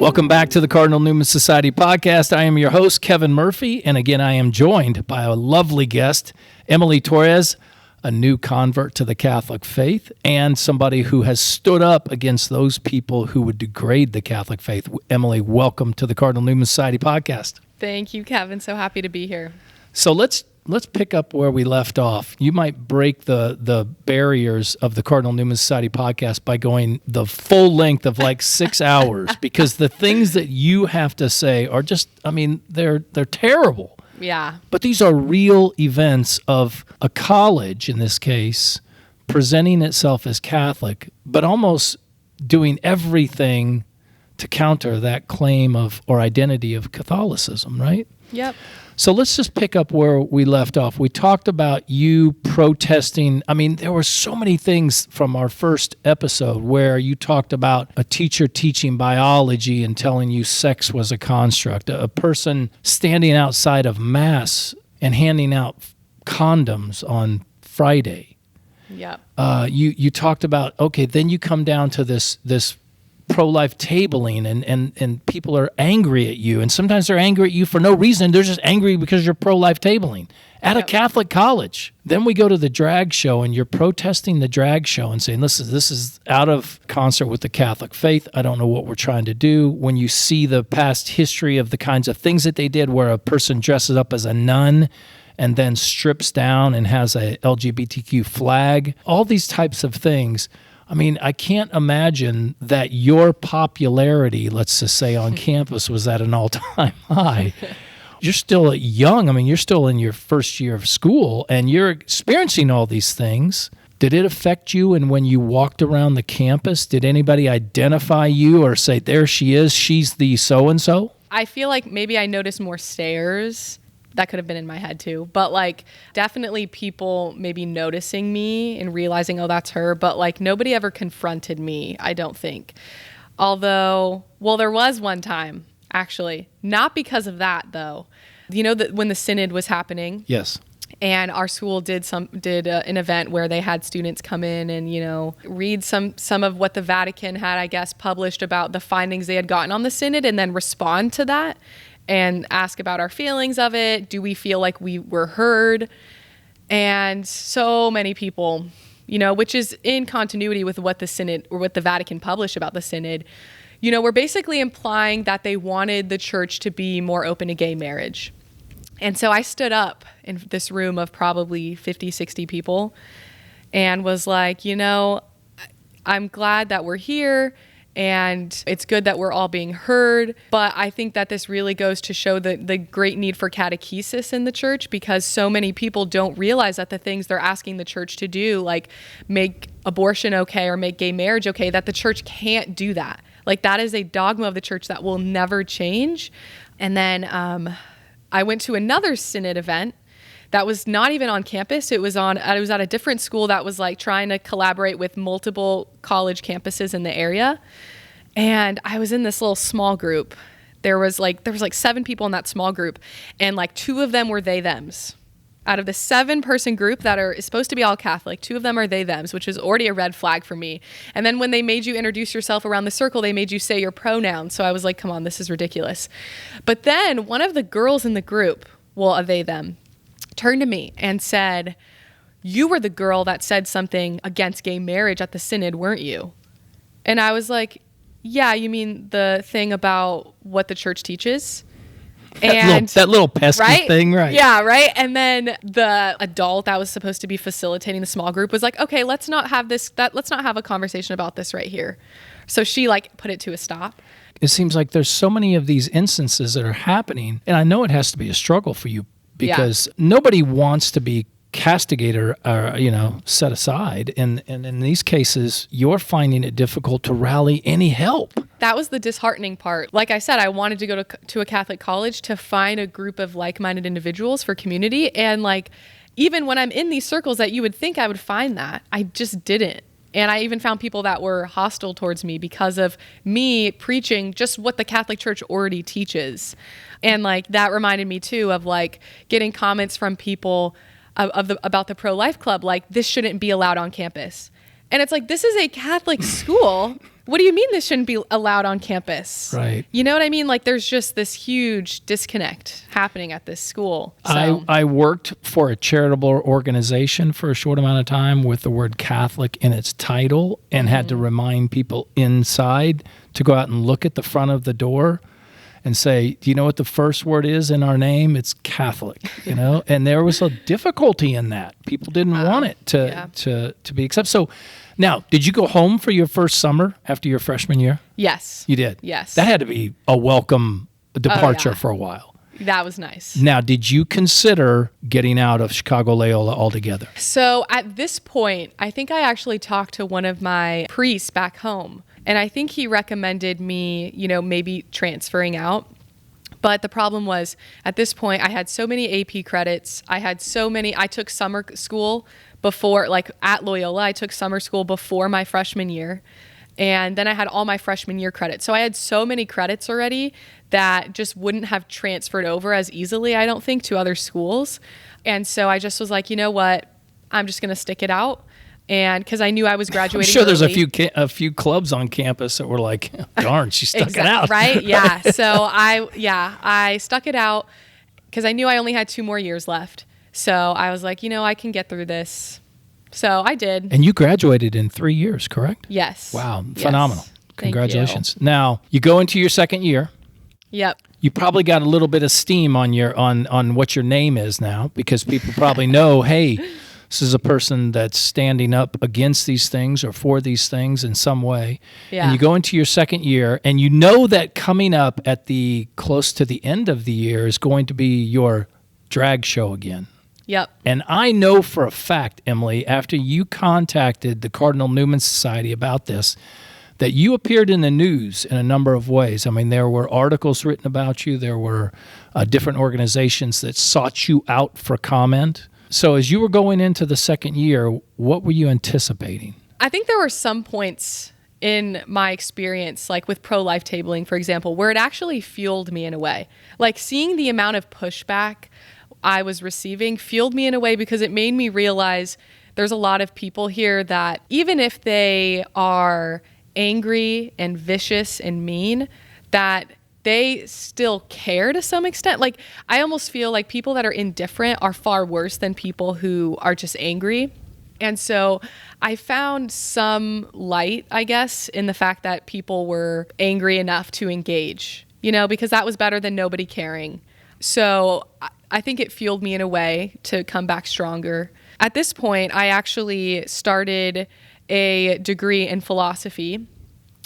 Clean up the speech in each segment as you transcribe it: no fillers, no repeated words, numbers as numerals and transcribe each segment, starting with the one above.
Welcome back to the Cardinal Newman Society podcast. I am your host, Kevin Murphy, and again, I am joined by a lovely guest, Emily Torres, a new convert to the Catholic faith, and somebody who has stood up against those people who would degrade the Catholic faith. Emily, welcome to the Cardinal Newman Society podcast. Thank you, Kevin. So happy to be here. So let's pick up where we left off. You might break the barriers of the Cardinal Newman Society podcast by going the full length of like 6 hours, because the things that you have to say are just, I mean, they're terrible. Yeah. But these are real events of a college, in this case, presenting itself as Catholic, but almost doing everything to counter that claim of or identity of Catholicism, right? Yep. So let's just pick up where we left off. We talked about you protesting. I mean, there were so many things from our first episode where you talked about a teacher teaching biology and telling you sex was a construct, a person standing outside of Mass and handing out condoms on Friday. Yep. You talked about, okay, then you come down to this pro-life tabling and people are angry at you, and sometimes they're angry at you for no reason. They're just angry because you're pro-life tabling at a Catholic college. Then we go to the drag show and you're protesting the drag show and saying, listen, this is out of concert with the Catholic faith. I don't know what we're trying to do. When you see the past history of the kinds of things that they did where a person dresses up as a nun and then strips down and has a LGBTQ flag, all these types of things. I mean, I can't imagine that your popularity, let's just say on campus, was at an all-time high. You're still young. I mean, you're still in your first year of school, and you're experiencing all these things. Did it affect you? And when you walked around the campus, did anybody identify you or say, there she is, she's the so-and-so? I feel like maybe I noticed more stares. That could have been in my head too. But like definitely people maybe noticing me and realizing, oh, that's her. But like nobody ever confronted me, I don't think. Although, well, there was one time, actually. Not because of that, though. You know, that when the synod was happening? Yes. And our school did an event where they had students come in and, you know, read some of what the Vatican had, I guess, published about the findings they had gotten on the synod and then respond to that and ask about our feelings of it. Do we feel like we were heard? And so many people, you know, which is in continuity with what the synod or what the Vatican published about the synod, you know, we're basically implying that they wanted the church to be more open to gay marriage. And so I stood up in this room of probably 50, 60 people and was like, you know, I'm glad that we're here and it's good that we're all being heard. But I think that this really goes to show the great need for catechesis in the church, because so many people don't realize that the things they're asking the church to do, like make abortion okay or make gay marriage okay, that the church can't do that. Like that is a dogma of the church that will never change. And then I went to another synod event that was not even on campus. It was at a different school that was like trying to collaborate with multiple college campuses in the area. And I was in this little small group. There was like 7 people in that small group, and like 2 of them were they thems. Out of the 7-person group that is supposed to be all Catholic, 2 of them are they thems, which is already a red flag for me. And then when they made you introduce yourself around the circle, they made you say your pronouns. So I was like, come on, this is ridiculous. But then one of the girls in the group, well, a they them, turned to me and said, you were the girl that said something against gay marriage at the synod, weren't you? And I was like, yeah, you mean the thing about what the church teaches? That little pesky right? thing, right? Yeah, right. And then the adult that was supposed to be facilitating the small group was like, okay, let's not have a conversation about this right here. So she like put it to a stop. It seems like there's so many of these instances that are happening, and I know it has to be a struggle for you, because nobody wants to be castigated or set aside. And in these cases, you're finding it difficult to rally any help. That was the disheartening part. Like I said, I wanted to go to a Catholic college to find a group of like-minded individuals for community. And like, even when I'm in these circles that you would think I would find that, I just didn't. And I even found people that were hostile towards me because of me preaching just what the Catholic Church already teaches. And like that reminded me too of like getting comments from people about the pro-life club, like this shouldn't be allowed on campus. And it's like, this is a Catholic school. what do you mean this shouldn't be allowed on campus? Right. You know what I mean? Like there's just this huge disconnect happening at this school. So. I worked for a charitable organization for a short amount of time with the word Catholic in its title and had to remind people inside to go out and look at the front of the door and say, do you know what the first word is in our name? It's Catholic, you know? And there was a difficulty in that. People didn't want it to be accepted. So now, did you go home for your first summer after your freshman year? Yes. You did? Yes. That had to be a welcome departure for a while. That was nice. Now, did you consider getting out of Chicago Loyola altogether? So at this point, I think I actually talked to one of my priests back home. And I think he recommended me, maybe transferring out. But the problem was, at this point, I had so many AP credits. I took summer school before, like at Loyola, I took summer school before my freshman year. And then I had all my freshman year credits. So I had so many credits already that just wouldn't have transferred over as easily, I don't think, to other schools. And so I just was like, you know what? I'm just going to stick it out. And because I knew I was graduating I'm sure there's early. a few clubs on campus that were like, darn, she stuck it out. Right? Yeah. So I stuck it out because I knew I only had 2 more years left. So I was like, I can get through this. So I did. And you graduated in 3 years, correct? Yes. Wow. Yes. Phenomenal. Thank Congratulations. Now, you go into your second year. Yep. You probably got a little bit of steam on on what your name is now, because people probably know, hey, this is a person that's standing up against these things or for these things in some way. Yeah. And you go into your second year, and you know that coming up at the close to the end of the year is going to be your drag show again. Yep. And I know for a fact, Emily, after you contacted the Cardinal Newman Society about this, that you appeared in the news in a number of ways. I mean, there were articles written about you. There were different organizations that sought you out for comment. So as you were going into the second year, what were you anticipating? I think there were some points in my experience, like with pro-life tabling, for example, where it actually fueled me in a way. Like seeing the amount of pushback I was receiving fueled me in a way because it made me realize there's a lot of people here that even if they are angry and vicious and mean, that they still care to some extent. Like I almost feel like people that are indifferent are far worse than people who are just angry. And so I found some light, I guess, in the fact that people were angry enough to engage, because that was better than nobody caring. So I think it fueled me in a way to come back stronger. At this point, I actually started a degree in philosophy.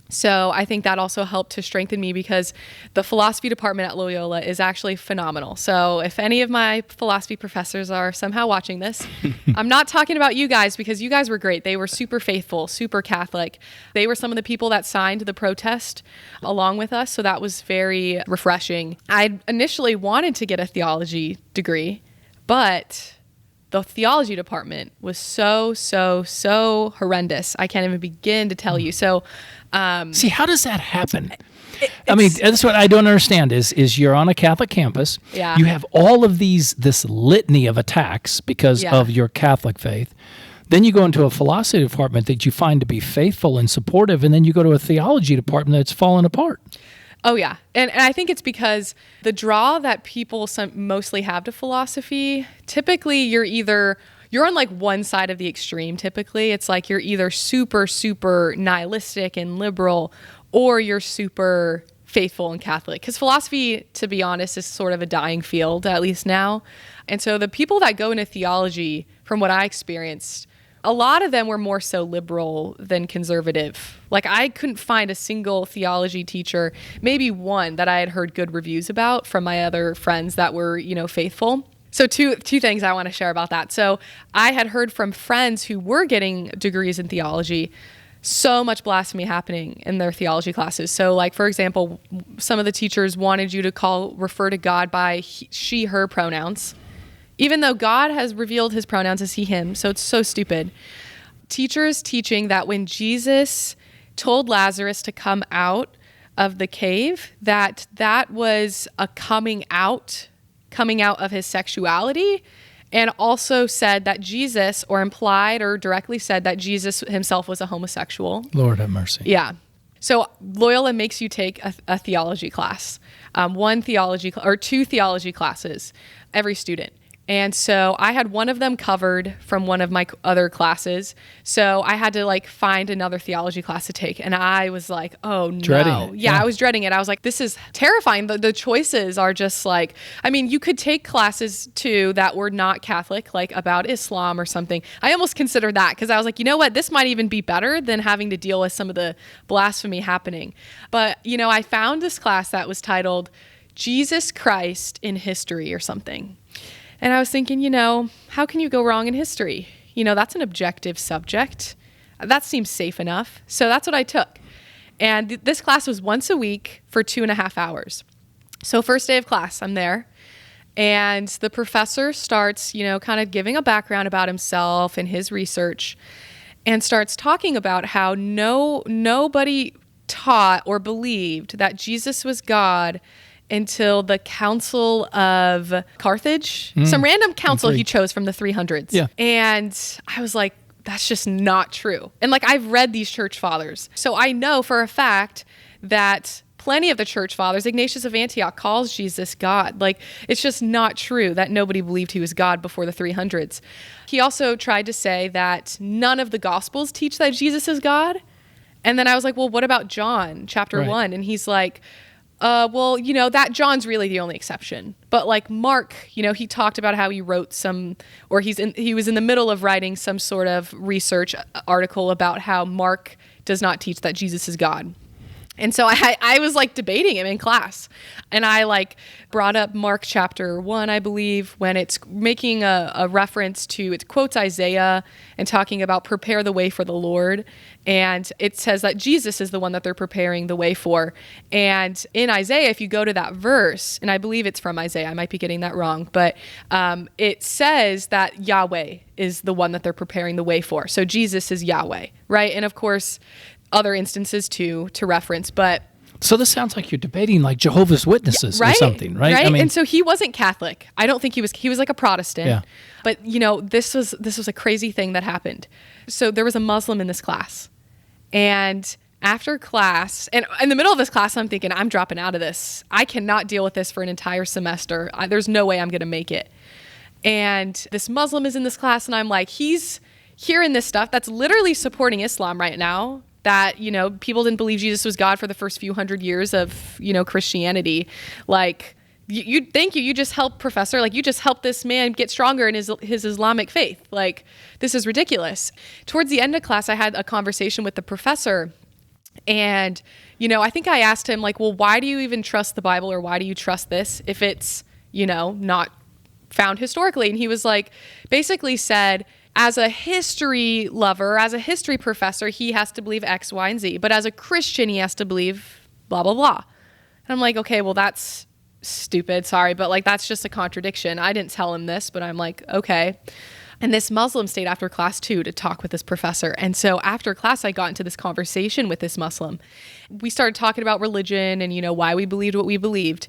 So I think that also helped to strengthen me because the philosophy department at Loyola is actually phenomenal. So if any of my philosophy professors are somehow watching this, I'm not talking about you guys because you guys were great. They were super faithful, super Catholic. They were some of the people that signed the protest along with us. So that was very refreshing. I initially wanted to get a theology degree, but the theology department was so horrendous. I can't even begin to tell you. So, see, how does that happen? I mean, that's what I don't understand is you're on a Catholic campus. Yeah. You have all of this litany of attacks because of your Catholic faith. Then you go into a philosophy department that you find to be faithful and supportive, and then you go to a theology department that's fallen apart. Oh, yeah. And I think it's because the draw that people mostly have to philosophy, typically you're on like one side of the extreme. Typically, it's like you're either super nihilistic and liberal, or you're super faithful and Catholic. Because philosophy, to be honest, is sort of a dying field, at least now. And so the people that go into theology, from what I experienced, a lot of them were more so liberal than conservative. Like I couldn't find a single theology teacher, maybe one that I had heard good reviews about from my other friends that were, faithful. So two things I want to share about that. So I had heard from friends who were getting degrees in theology, so much blasphemy happening in their theology classes. So like, for example, some of the teachers wanted you to refer to God by she, her pronouns, even though God has revealed his pronouns as he, him. So it's so stupid. Teachers teaching that when Jesus told Lazarus to come out of the cave, that was a coming out of his sexuality, and also said that Jesus, or implied or directly said that Jesus himself was a homosexual. Lord have mercy. Yeah. So Loyola makes you take a theology class, two theology classes, every student. And so I had one of them covered from one of my other classes. So I had to like find another theology class to take. And I was like, oh no. Dreading it. Yeah, I was dreading it. I was like, this is terrifying. The choices are just like, I mean, you could take classes too that were not Catholic, like about Islam or something. I almost considered that because I was like, you know what? This might even be better than having to deal with some of the blasphemy happening. But, I found this class that was titled Jesus Christ in History or something. And I was thinking, how can you go wrong in history? That's an objective subject. That seems safe enough. So that's what I took. And this class was once a week for 2.5 hours. So first day of class, I'm there. And the professor starts, kind of giving a background about himself and his research and starts talking about how nobody taught or believed that Jesus was God until the Council of Carthage, some random council he chose from the 300s. Yeah. And I was like, that's just not true. And like, I've read these church fathers. So I know for a fact that plenty of the church fathers, Ignatius of Antioch calls Jesus God. Like, it's just not true that nobody believed he was God before the 300s. He also tried to say that none of the Gospels teach that Jesus is God. And then I was like, well, what about John chapter 1? And he's like, that John's really the only exception. But like Mark, he talked about how he wrote he was in the middle of writing some sort of research article about how Mark does not teach that Jesus is God. And so I was like debating him in class, and I like brought up Mark chapter 1, I believe, when it's making a reference to, it quotes Isaiah and talking about prepare the way for the Lord. And it says that Jesus is the one that they're preparing the way for. And in Isaiah, if you go to that verse, and I believe it's from Isaiah, I might be getting that wrong, but it says that Yahweh is the one that they're preparing the way for. So Jesus is Yahweh, right? And of course, other instances too to reference, but so this sounds like you're debating like Jehovah's Witnesses or something, right? Right. And so he wasn't Catholic. I don't think he was like a Protestant. Yeah. But this was a crazy thing that happened. So there was a Muslim in this class, and after class, and in the middle of this class, I'm thinking, I'm dropping out of this. I cannot deal with this for an entire semester. There's no way I'm going to make it. And this Muslim is in this class, and I'm like, he's hearing this stuff that's literally supporting Islam right now. That, people didn't believe Jesus was God for the first few hundred years of, Christianity. Like, you just helped professor, like you just helped this man get stronger in his Islamic faith. Like, this is ridiculous. Towards the end of class, I had a conversation with the professor, and, I think I asked him like, well, why do you even trust the Bible, or why do you trust this if it's, not found historically? And he was like, basically said, as a history lover, as a history professor, he has to believe X, Y, and Z. But as a Christian, he has to believe blah, blah, blah. And I'm like, okay, well, that's stupid. Sorry, but like, that's just a contradiction. I didn't tell him this, but I'm like, okay. And this Muslim stayed after class too to talk with this professor. And so after class, I got into this conversation with this Muslim. We started talking about religion and, why we believed what we believed.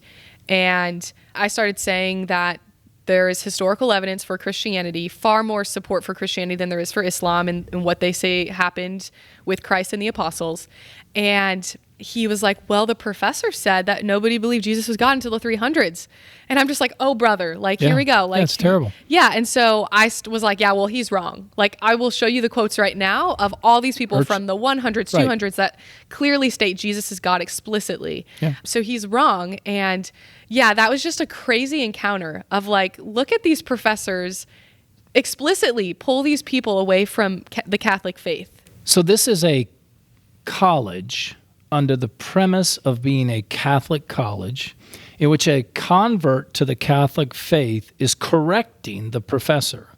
And I started saying that there is historical evidence for Christianity, far more support for Christianity than there is for Islam and what they say happened with Christ and the apostles. And he was like, well, the professor said that nobody believed Jesus was God until the 300s. And I'm just like, oh, brother, like, here we go. Like, that's terrible. Yeah. And so I was like, yeah, well, he's wrong. Like, I will show you the quotes right now of all these people from the 100s, 200s that clearly state Jesus is God explicitly. Yeah. So he's wrong. And yeah, that was just a crazy encounter of like, look at these professors explicitly pull these people away from the Catholic faith. So this is a college under the premise of being a Catholic college in which a convert to the Catholic faith is correcting the professor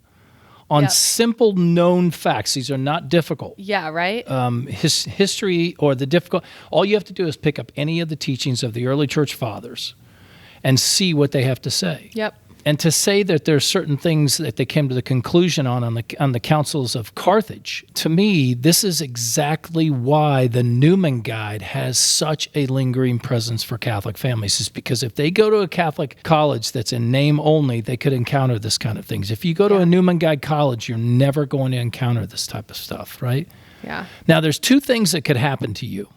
on simple known facts. These are not difficult. Yeah, right? History or the difficult. All you have to do is pick up any of the teachings of the early church fathers and see what they have to say. Yep. And to say that there are certain things that they came to the conclusion on the councils of Carthage, to me, this is exactly why the Newman Guide has such a lingering presence for Catholic families, is because if they go to a Catholic college that's in name only, they could encounter this kind of things. If you go to a Newman Guide college, you're never going to encounter this type of stuff, right? Yeah. Now, there's two things that could happen to you.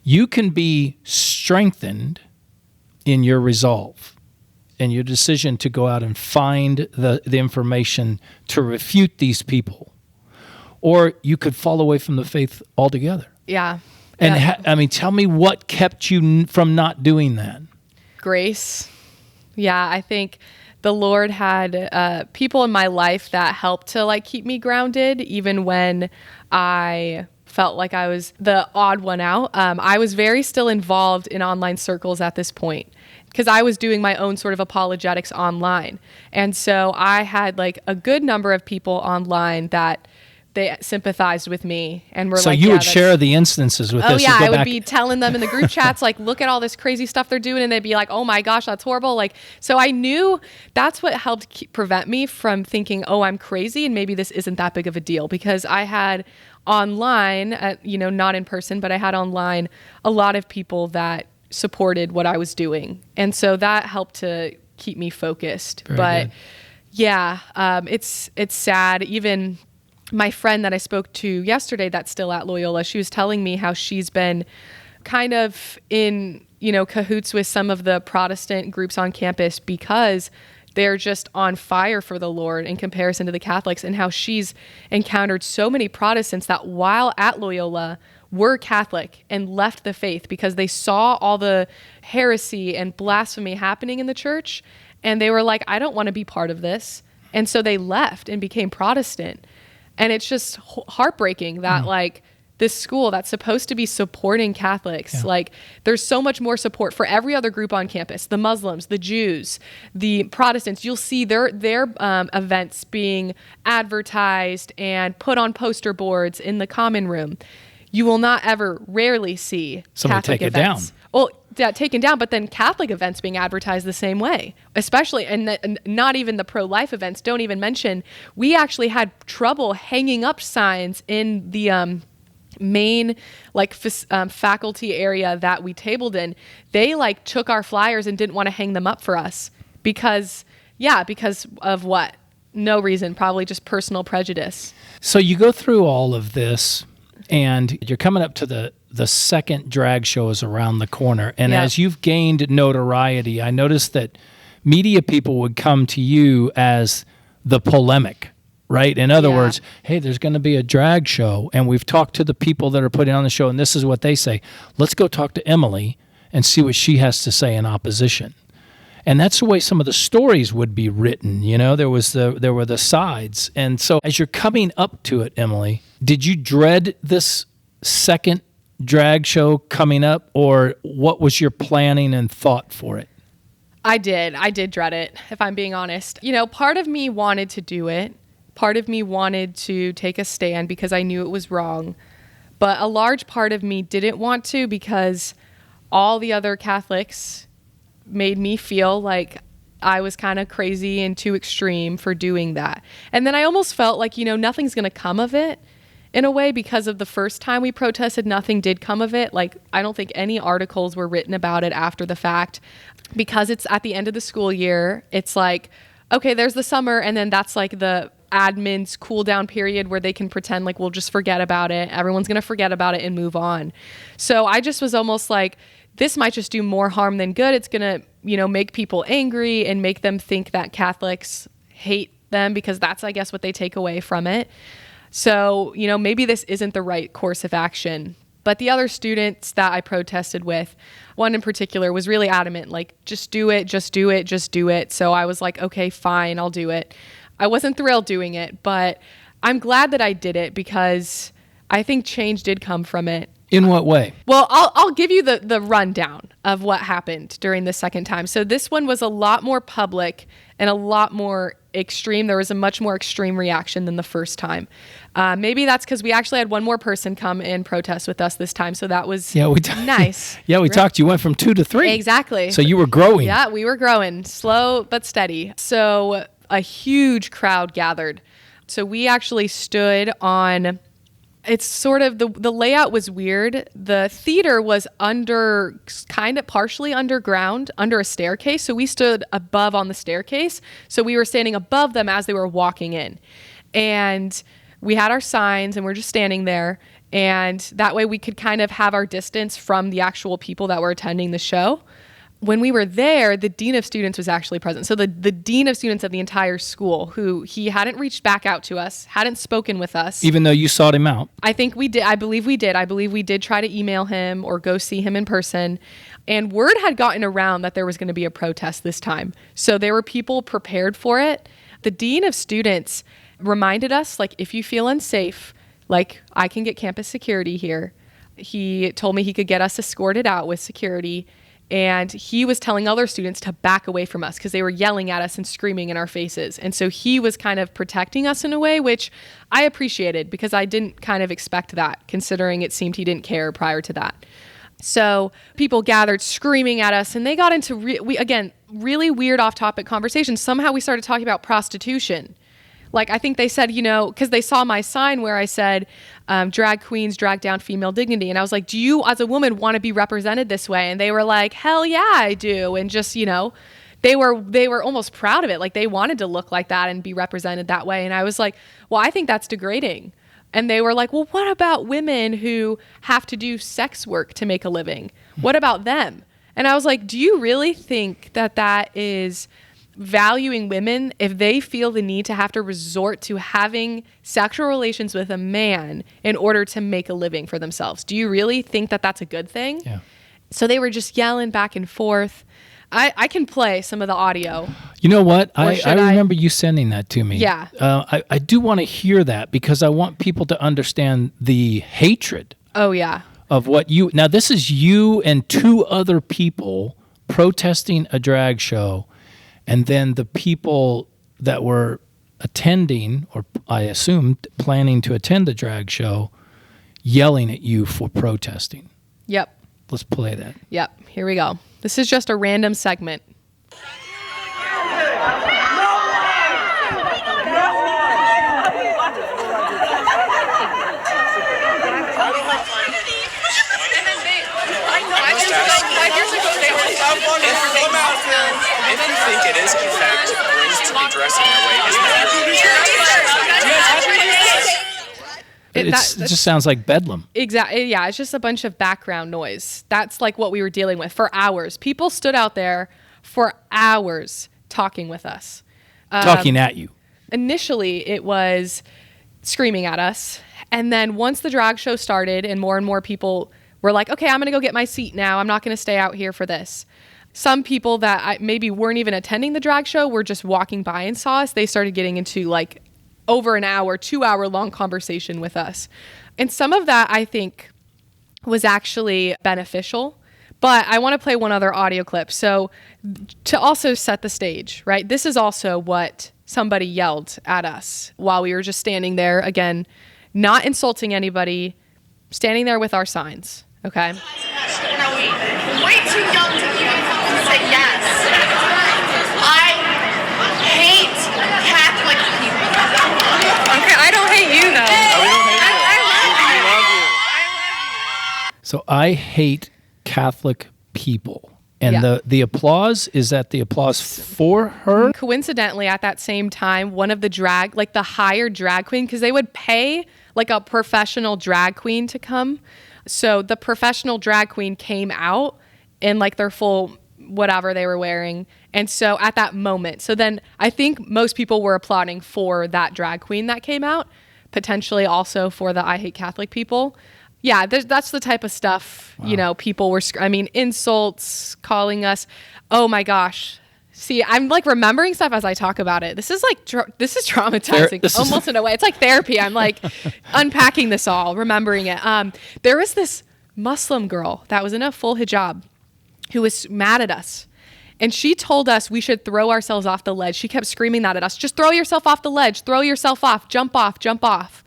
You can be strengthened in your resolve and your decision to go out and find the information to refute these people. Or you could fall away from the faith altogether. Yeah. And Yeah. tell me what kept you from not doing that. Grace. Yeah, I think the Lord had people in my life that helped to like keep me grounded, even when I felt like I was the odd one out. I was very still involved in online circles at this point because I was doing my own sort of apologetics online. And so I had like a good number of people online that they sympathized with me and were So like, you yeah, would share the instances with oh this. yeah, Go I would back- be telling them in the group chats, like, look at all this crazy stuff they're doing. And they'd be like, oh my gosh, that's horrible. Like, so I knew that's what helped prevent me from thinking, oh, I'm crazy and maybe this isn't that big of a deal, because I had online, not in person, but I had online a lot of people that supported what I was doing. And so that helped to keep me focused. Very but good. yeah, it's sad. Even my friend that I spoke to yesterday that's still at Loyola, she was telling me how she's been kind of in, cahoots with some of the Protestant groups on campus because they're just on fire for the Lord in comparison to the Catholics, and how she's encountered so many Protestants that while at Loyola were Catholic and left the faith because they saw all the heresy and blasphemy happening in the church. And they were like, I don't want to be part of this. And so they left and became Protestant. And it's just heartbreaking that like this school that's supposed to be supporting Catholics, like there's so much more support for every other group on campus, the Muslims, the Jews, the Protestants. You'll see their events being advertised and put on poster boards in the common room. You will not rarely see Somebody Catholic take it events. down. Well, taken down, but then Catholic events being advertised the same way, especially, and not even the pro-life events. Don't even mention, we actually had trouble hanging up signs in the main faculty area that we tabled in. They like took our flyers and didn't want to hang them up for us because of what? No reason, probably just personal prejudice. So you go through all of this, and you're coming up to the second drag show is around the corner. And Yeah. as you've gained notoriety, I noticed that media people would come to you as the polemic, right? In other Yeah. words, hey, there's going to be a drag show, and we've talked to the people that are putting on the show, and this is what they say. Let's go talk to Emily and see what she has to say in opposition. And that's the way some of the stories would be written. There were the sides. And so as you're coming up to it, Emily, did you dread this second drag show coming up, or what was your planning and thought for it? I did dread it, if I'm being honest. Part of me wanted to do it. Part of me wanted to take a stand because I knew it was wrong. But a large part of me didn't want to because all the other Catholics made me feel like I was kind of crazy and too extreme for doing that. And then I almost felt like, nothing's going to come of it in a way, because of the first time we protested, nothing did come of it. Like, I don't think any articles were written about it after the fact, because it's at the end of the school year. It's like, okay, there's the summer, and then that's like the admin's cool down period where they can pretend like we'll just forget about it. Everyone's going to forget about it and move on. So I just was almost like, this might just do more harm than good. It's going to, make people angry and make them think that Catholics hate them, because that's, I guess, what they take away from it. So, maybe this isn't the right course of action. But the other students that I protested with, one in particular, was really adamant, like, just do it, just do it, just do it. So I was like, okay, fine, I'll do it. I wasn't thrilled doing it, but I'm glad that I did it because I think change did come from it. In what way? Well, I'll give you the rundown of what happened during the second time. So this one was a lot more public and a lot more extreme. There was a much more extreme reaction than the first time. Maybe that's because we actually had one more person come and protest with us this time. So that was nice. Yeah, we talked. You went from 2 to 3. Exactly. So you were growing. Yeah, we were growing, slow but steady. So a huge crowd gathered. So we actually stood on... It's sort of, the layout was weird. The theater was partially underground, under a staircase. So we stood above on the staircase. So we were standing above them as they were walking in. And we had our signs and we're just standing there. And that way we could kind of have our distance from the actual people that were attending the show. When we were there, the dean of students was actually present. So the dean of students of the entire school, who he hadn't reached back out to us, hadn't spoken with us. Even though you sought him out. I think we did. I believe we did. I believe we did try to email him or go see him in person. And word had gotten around that there was going to be a protest this time. So there were people prepared for it. The dean of students reminded us, like, if you feel unsafe, like, I can get campus security here. He told me he could get us escorted out with security. And he was telling other students to back away from us because they were yelling at us and screaming in our faces. And so he was kind of protecting us in a way, which I appreciated because I didn't kind of expect that, considering it seemed he didn't care prior to that. So people gathered screaming at us, and they got into, really weird off-topic conversations. Somehow we started talking about prostitution. Like, I think they said, because they saw my sign where I said, drag queens drag down female dignity. And I was like, do you as a woman want to be represented this way? And they were like, hell yeah, I do. And just, they were almost proud of it. Like, they wanted to look like that and be represented that way. And I was like, well, I think that's degrading. And they were like, well, what about women who have to do sex work to make a living? What about them? And I was like, do you really think that is valuing women if they feel the need to have to resort to having sexual relations with a man in order to make a living for themselves? Do you really think that that's a good thing? Yeah. So they were just yelling back and forth. I can play some of the audio. You know what? I remember you sending that to me. Yeah. I do want to hear that because I want people to understand the hatred. Oh, yeah. Of what you... Now, this is you and two other people protesting a drag show. And then the people that were attending, or I assumed planning to attend the drag show, yelling at you for protesting. Yep. Let's play that. Yep. Here we go. This is just a random segment. If you think it is, in fact, brings to be dressed in that way, It just sounds like bedlam. Exactly. Yeah, it's just a bunch of background noise. That's like what we were dealing with for hours. People stood out there for hours talking with us. Talking at you. Initially, it was screaming at us. And then once the drag show started and more people were like, okay, I'm going to go get my seat now. I'm not going to stay out here for this. Some people that maybe weren't even attending the drag show were just walking by and saw us. They started getting into like over an hour, 2-hour long conversation with us. And some of that I think was actually beneficial. But I want to play one other audio clip. So to also set the stage, right? This is also what somebody yelled at us while we were just standing there. Again, not insulting anybody, standing there with our signs. Okay. No, way too young to even say yes. I hate Catholic people. Okay, I don't hate you though. I love you. So I hate Catholic people. And Yeah. the applause, is that the applause for her? Coincidentally, at that same time, one of the the hired drag queen, because they would pay like a professional drag queen to come. So the professional drag queen came out in like their full whatever they were wearing. And so at that moment, so then I think most people were applauding for that drag queen that came out, potentially also for the I hate Catholic people. Yeah, that's the type of stuff, Wow. People were, insults, calling us, oh my gosh. See, I'm like remembering stuff as I talk about it. This is like, this is traumatizing almost in a way. It's like therapy. I'm like unpacking this all, remembering it. There was this Muslim girl that was in a full hijab who was mad at us. And she told us we should throw ourselves off the ledge. She kept screaming that at us. Just throw yourself off the ledge. Throw yourself off. Jump off. Jump off.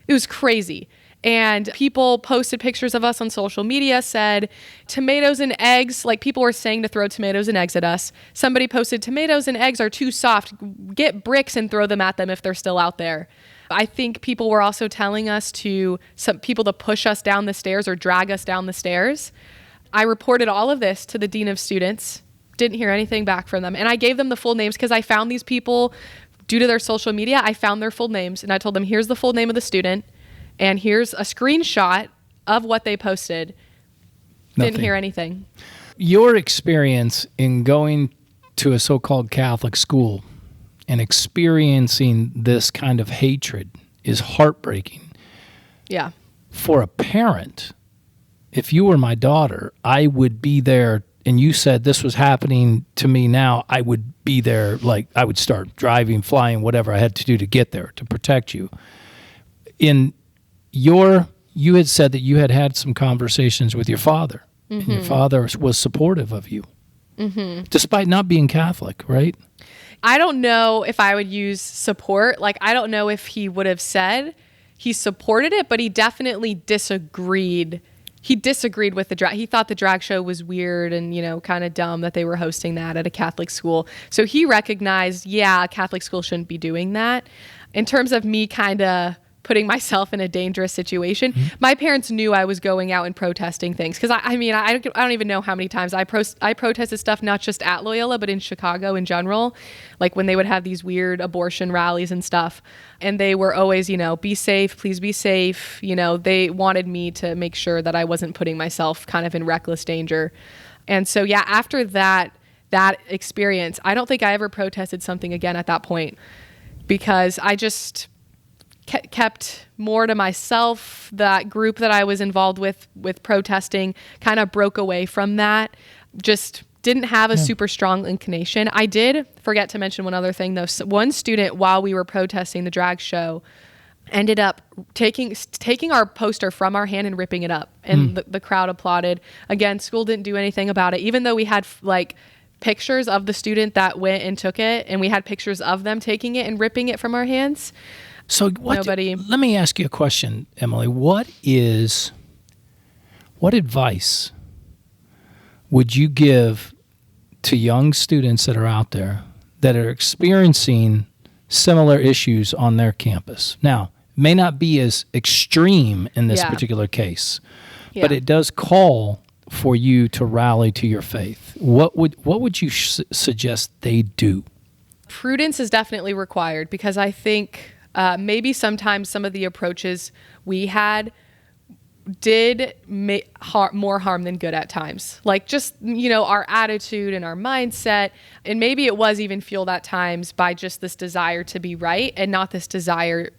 It was crazy. And people posted pictures of us on social media, said tomatoes and eggs, like people were saying to throw tomatoes and eggs at us. Somebody posted tomatoes and eggs are too soft. Get bricks and throw them at them if they're still out there. I think people were also telling us some people to push us down the stairs or drag us down the stairs. I reported all of this to the dean of students, didn't hear anything back from them. And I gave them the full names because I found these people due to their social media. I found their full names and I told them, here's the full name of the student. And here's a screenshot of what they posted. Didn't hear anything. Your experience in going to a so-called Catholic school and experiencing this kind of hatred is heartbreaking. Yeah. For a parent, if you were my daughter, I would be there, and you said this was happening to me now, I would be there, like I would start driving, flying, whatever I had to do to get there to protect you. You had said that you had had some conversations with your father, and your father was supportive of you, despite not being Catholic, right? I don't know if I would use support. Like, I don't know if he would have said he supported it, but he definitely disagreed. He disagreed with the drag. He thought the drag show was weird and, kind of dumb that they were hosting that at a Catholic school. So he recognized, a Catholic school shouldn't be doing that. In terms of me kind of putting myself in a dangerous situation, my parents knew I was going out and protesting things. Because I don't even know how many times I protested stuff, not just at Loyola, but in Chicago in general, like when they would have these weird abortion rallies and stuff. And they were always, be safe, please be safe. They wanted me to make sure that I wasn't putting myself kind of in reckless danger. And so, after that experience, I don't think I ever protested something again at that point, because I just kept more to myself. That group that I was involved with protesting kind of broke away from that. Just didn't have a super strong inclination. I did forget to mention one other thing though. One student, while we were protesting the drag show, ended up taking our poster from our hand and ripping it up. And the crowd applauded. Again, school didn't do anything about it, even though we had pictures of the student that went and took it, and we had pictures of them taking it and ripping it from our hands. So let me ask you a question, Emily. What advice would you give to young students that are out there that are experiencing similar issues on their campus? Now, it may not be as extreme in this particular case, but it does call for you to rally to your faith. What would you suggest they do? Prudence is definitely required, because I think maybe sometimes some of the approaches we had did more harm than good at times. Like just, our attitude and our mindset. And maybe it was even fueled at times by just this desire to be right and not this desire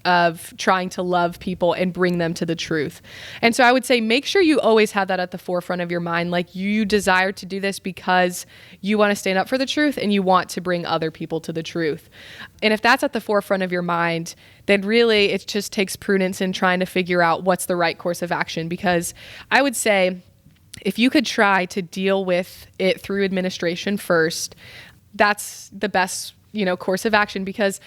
of trying to love people and bring them to the truth. And so I would say, make sure you always have that at the forefront of your mind. Like, you desire to do this because you want to stand up for the truth and you want to bring other people to the truth. And if that's at the forefront of your mind, then really it just takes prudence in trying to figure out what's the right course of action. Because I would say, if you could try to deal with it through administration first, that's the best, course of action, because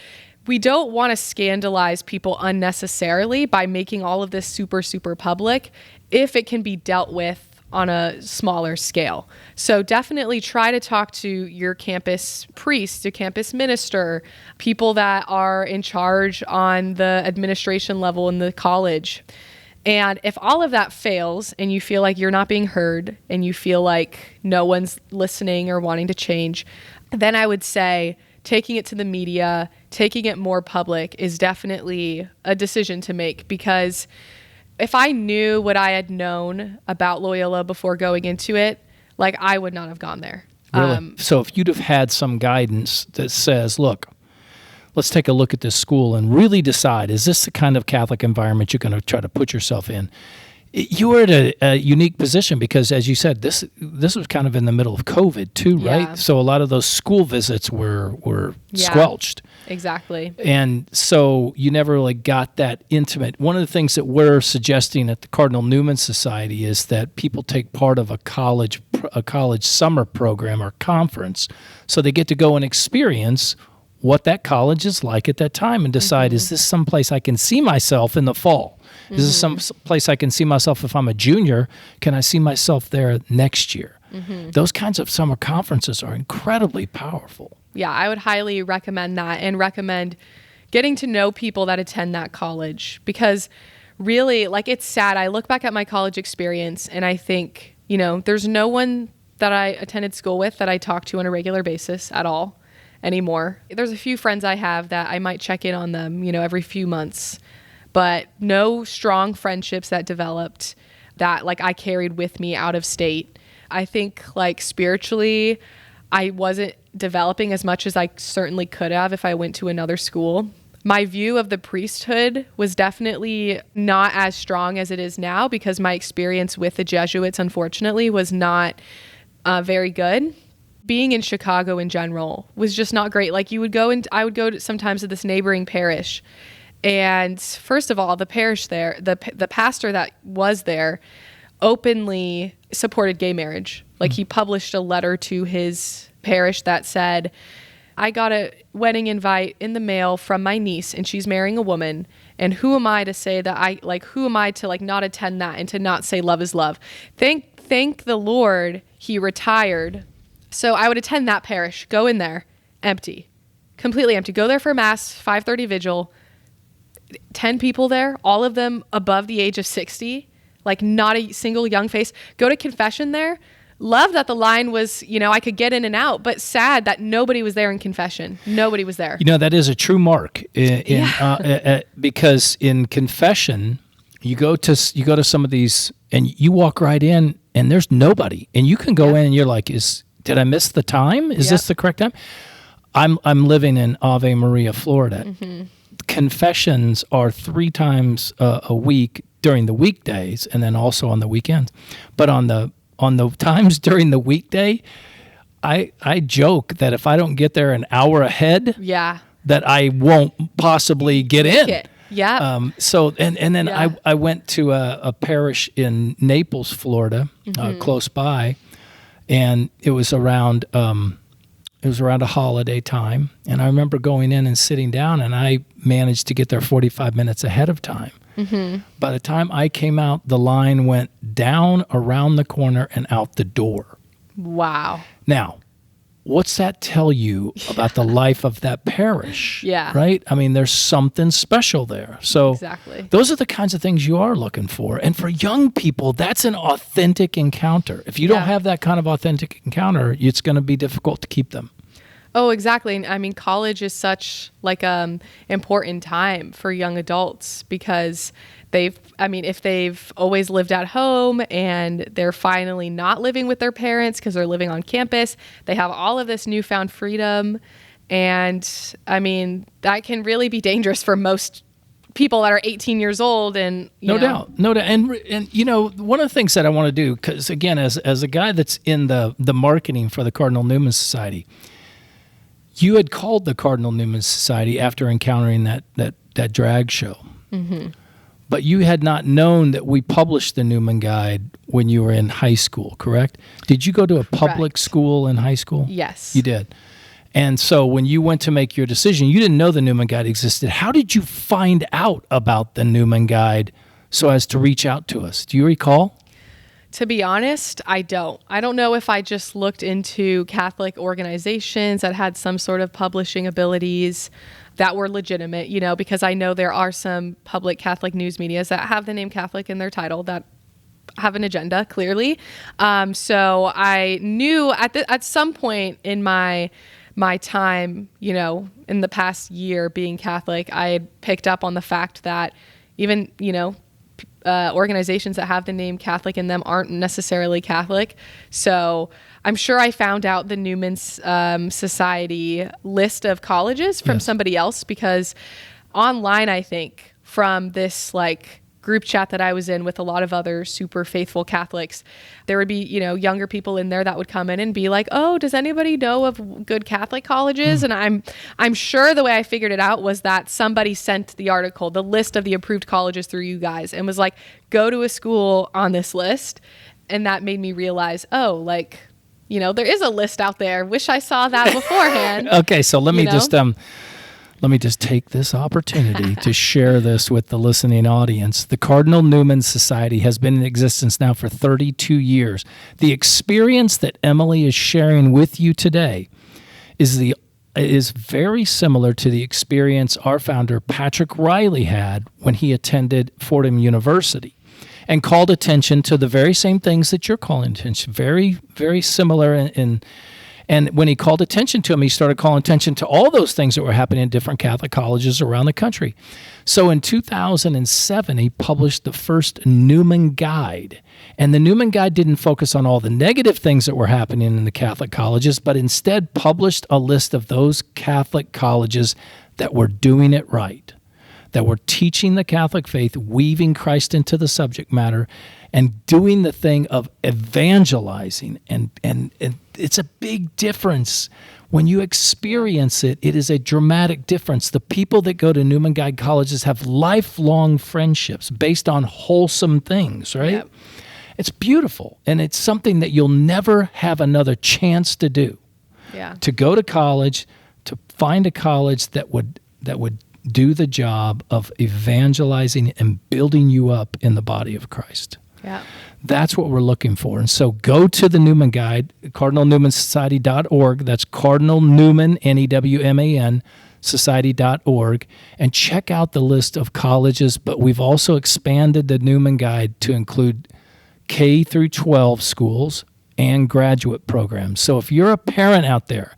we don't want to scandalize people unnecessarily by making all of this super, super public if it can be dealt with on a smaller scale. So definitely try to talk to your campus priest, your campus minister, people that are in charge on the administration level in the college. And if all of that fails and you feel like you're not being heard and you feel like no one's listening or wanting to change, then I would say taking it to the media, taking it more public is definitely a decision to make. Because if I knew what I had known about Loyola before going into it, I would not have gone there. Really? So if you'd have had some guidance that says, look, let's take a look at this school and really decide, is this the kind of Catholic environment you're going to try to put yourself in? You were at a unique position because, as you said, this was kind of in the middle of COVID too, right? Yeah. So a lot of those school visits were squelched. Exactly. And so you never really got that intimate. One of the things that we're suggesting at the Cardinal Newman Society is that people take part of a college summer program or conference, so they get to go and experience what that college is like at that time and decide, is this someplace I can see myself in the fall? Is this some place I can see myself if I'm a junior? Can I see myself there next year? Those kinds of summer conferences are incredibly powerful. Yeah, I would highly recommend that, and recommend getting to know people that attend that college, because really, it's sad. I look back at my college experience and I think, there's no one that I attended school with that I talk to on a regular basis at all anymore. There's a few friends I have that I might check in on them, every few months. but no strong friendships that developed that like I carried with me out of state. I think like spiritually, I wasn't developing as much as I certainly could have if I went to another school. My view of the priesthood was definitely not as strong as it is now because my experience with the Jesuits, unfortunately, was not very good. Being in Chicago in general was just not great. Like I would go sometimes to this neighboring parish. And first of all, the parish there, the pastor that was there openly supported gay marriage. Like he published a letter to his parish that said, I got a wedding invite in the mail from my niece and she's marrying a woman. And who am I to say that who am I to like not attend that and to not say love is love? Thank the Lord he retired. So I would attend that parish, go in there, empty, completely empty. Go there for mass, 5:30 vigil, 10 people there, all of them above the age of 60, like not a single young face. Go to confession there. Love that the line was, I could get in and out, but sad that nobody was there in confession. Nobody was there. That is a true mark because in confession, you go to some of these and you walk right in and there's nobody, and you can go in and you're like, did I miss the time? Is this the correct time? I'm living in Ave Maria, Florida. Mm-hmm. Confessions are 3 times a week during the weekdays and then also on the weekends. But on the times during the weekday, I joke that if I don't get there an hour ahead, that I won't possibly get in. Yeah. So then I went to a parish in Naples, Florida, close by, and it was around a holiday time, and I remember going in and sitting down, and I managed to get there 45 minutes ahead of time. Mm-hmm. By the time I came out, the line went down around the corner and out the door. Wow. Now, what's that tell you about the life of that parish? Yeah. Right? I mean, there's something special there. So exactly. Those are the kinds of things you are looking for. And for young people, that's an authentic encounter. If you don't have that kind of authentic encounter, it's going to be difficult to keep them. Oh, exactly. I mean, college is such like important time for young adults because if they've always lived at home and they're finally not living with their parents because they're living on campus, they have all of this newfound freedom. And I mean, that can really be dangerous for most people that are 18 years old. And no doubt. And one of the things that I want to do, because again, as a guy that's in the marketing for the Cardinal Newman Society, you had called the Cardinal Newman Society after encountering that drag show. Mm-hmm. But you had not known that we published the Newman Guide when you were in high school, correct? Did you go to a public school in high school? Yes. You did. And so when you went to make your decision, you didn't know the Newman Guide existed. How did you find out about the Newman Guide so as to reach out to us? Do you recall? To be honest, I don't. I don't know if I just looked into Catholic organizations that had some sort of publishing abilities that were legitimate, because I know there are some public Catholic news medias that have the name Catholic in their title that have an agenda, clearly. So I knew at some point in my time, in the past year being Catholic, I had picked up on the fact that even, organizations that have the name Catholic in them aren't necessarily Catholic. So I'm sure I found out the Newman Society list of colleges from somebody else, because online, I think, from this group chat that I was in with a lot of other super faithful Catholics, there would be, younger people in there that would come in and be like, oh, does anybody know of good Catholic colleges? And I'm sure the way I figured it out was that somebody sent the article, the list of the approved colleges through you guys, and was like, go to a school on this list. And that made me realize, there is a list out there. Wish I saw that beforehand. Okay, so let me just take this opportunity to share this with the listening audience. The Cardinal Newman Society has been in existence now for 32 years. The experience that Emily is sharing with you today is very similar to the experience our founder Patrick Riley had when he attended Fordham University and called attention to the very same things that you're calling attention. Very, very similar in And when he called attention to him, he started calling attention to all those things that were happening in different Catholic colleges around the country. So in 2007, he published the first Newman Guide. And the Newman Guide didn't focus on all the negative things that were happening in the Catholic colleges, but instead published a list of those Catholic colleges that were doing it right, that were teaching the Catholic faith, weaving Christ into the subject matter, and doing the thing of evangelizing. And it's a big difference. When you experience it, it is a dramatic difference. The people that go to Newman Guide colleges have lifelong friendships based on wholesome things, right? Yep. It's beautiful, and it's something that you'll never have another chance to do. Yeah. To go to college, to find a college that would do the job of evangelizing and building you up in the body of Christ. Yeah. That's what we're looking for. And so go to the Newman Guide, cardinalnewmansociety.org. That's Cardinal Newman, N-E-W-M-A-N, society.org, and check out the list of colleges. But we've also expanded the Newman Guide to include K through 12 schools and graduate programs. So if you're a parent out there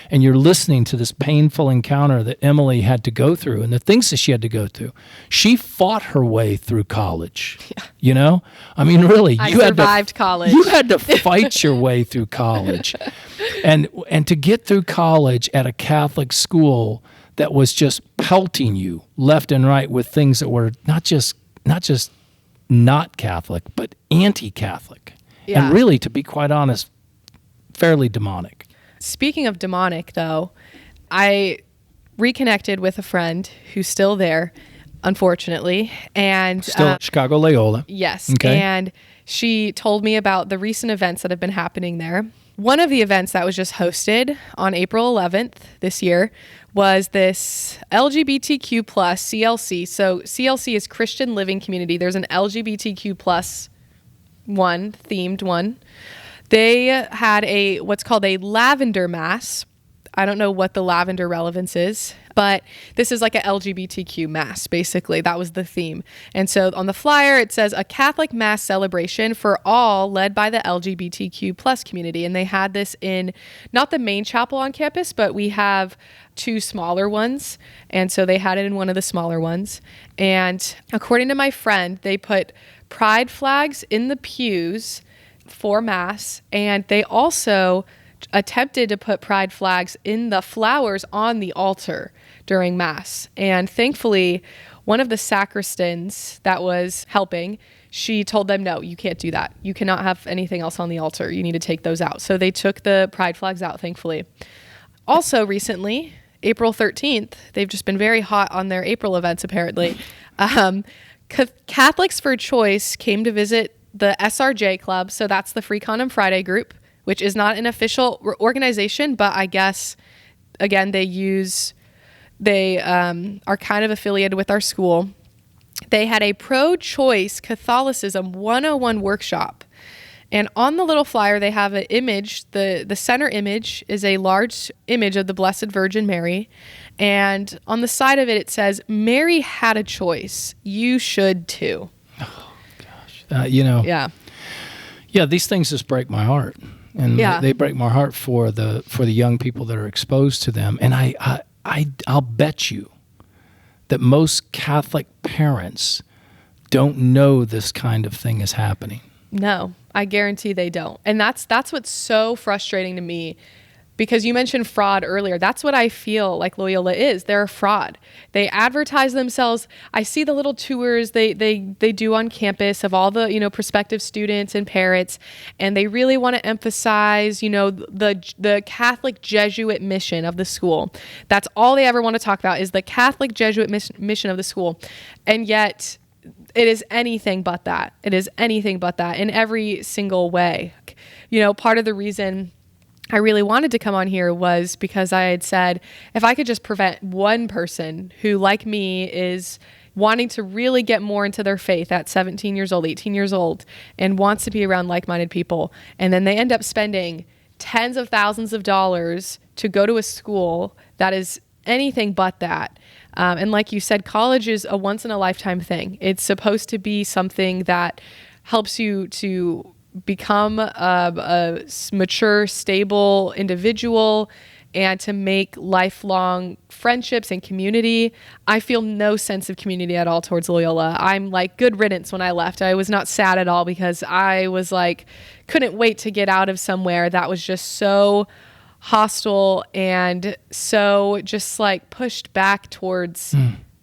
and you're listening to this painful encounter that Emily had to go through and the things that she had to go through, she fought her way through college. Yeah. You know? I mean, really, I survived college. You had to fight your way through college. And to get through college at a Catholic school that was just pelting you left and right with things that were not just not Catholic, but anti-Catholic. Yeah. And really, to be quite honest, fairly demonic. Speaking of demonic, though, I reconnected with a friend who's still there, unfortunately. And Still at Chicago Loyola. yes. Okay. And she told me about the recent events that have been happening there. One of the events that was just hosted on April 11th this year was this LGBTQ plus CLC. So CLC is Christian Living Community. There's an LGBTQ plus themed one. They had what's called a lavender mass. I don't know what the lavender relevance is, but this is like a LGBTQ mass, basically. That was the theme. And so on the flyer, it says a Catholic mass celebration for all led by the LGBTQ plus community. And they had this in not the main chapel on campus, but we have two smaller ones. And so they had it in one of the smaller ones. And according to my friend, they put pride flags in the pews for mass. And they also attempted to put pride flags in the flowers on the altar during mass. And thankfully, one of the sacristans that was helping, she told them, no, you can't do that. You cannot have anything else on the altar. You need to take those out. So they took the pride flags out, thankfully. Also recently, April 13th, they've just been very hot on their April events, apparently. Catholics for Choice came to visit the SRJ Club. So that's the Free Condom Friday group, which is not an official organization, but I guess, again, they are kind of affiliated with our school. They had a pro-choice Catholicism 101 workshop. And on the little flyer, they have an image. The center image is a large image of the Blessed Virgin Mary. And on the side of it, it says, Mary had a choice. You should too. Oh, gosh. Yeah. Yeah, these things just break my heart. And they break my heart for the young people that are exposed to them. And I'll bet you that most Catholic parents don't know this kind of thing is happening. No, I guarantee they don't. And that's what's so frustrating to me, because you mentioned fraud earlier. That's what I feel like Loyola is. They're a fraud. They advertise themselves. I see the little tours they do on campus of all the, prospective students and parents, and they really want to emphasize, the Catholic Jesuit mission of the school. That's all they ever want to talk about is the Catholic Jesuit mission of the school. And yet it is anything but that. It is anything but that in every single way. Part of the reason I really wanted to come on here was because I had said, if I could just prevent one person who, like me, is wanting to really get more into their faith at 17 years old, 18 years old, and wants to be around like-minded people, and then they end up spending tens of thousands of dollars to go to a school that is anything but that. And like you said, college is a once-in-a-lifetime thing. It's supposed to be something that helps you to become a mature, stable individual and to make lifelong friendships and community. I feel no sense of community at all towards Loyola. I'm like good riddance when I left. I was not sad at all because I was like, couldn't wait to get out of somewhere that was just so hostile and so just like pushed back towards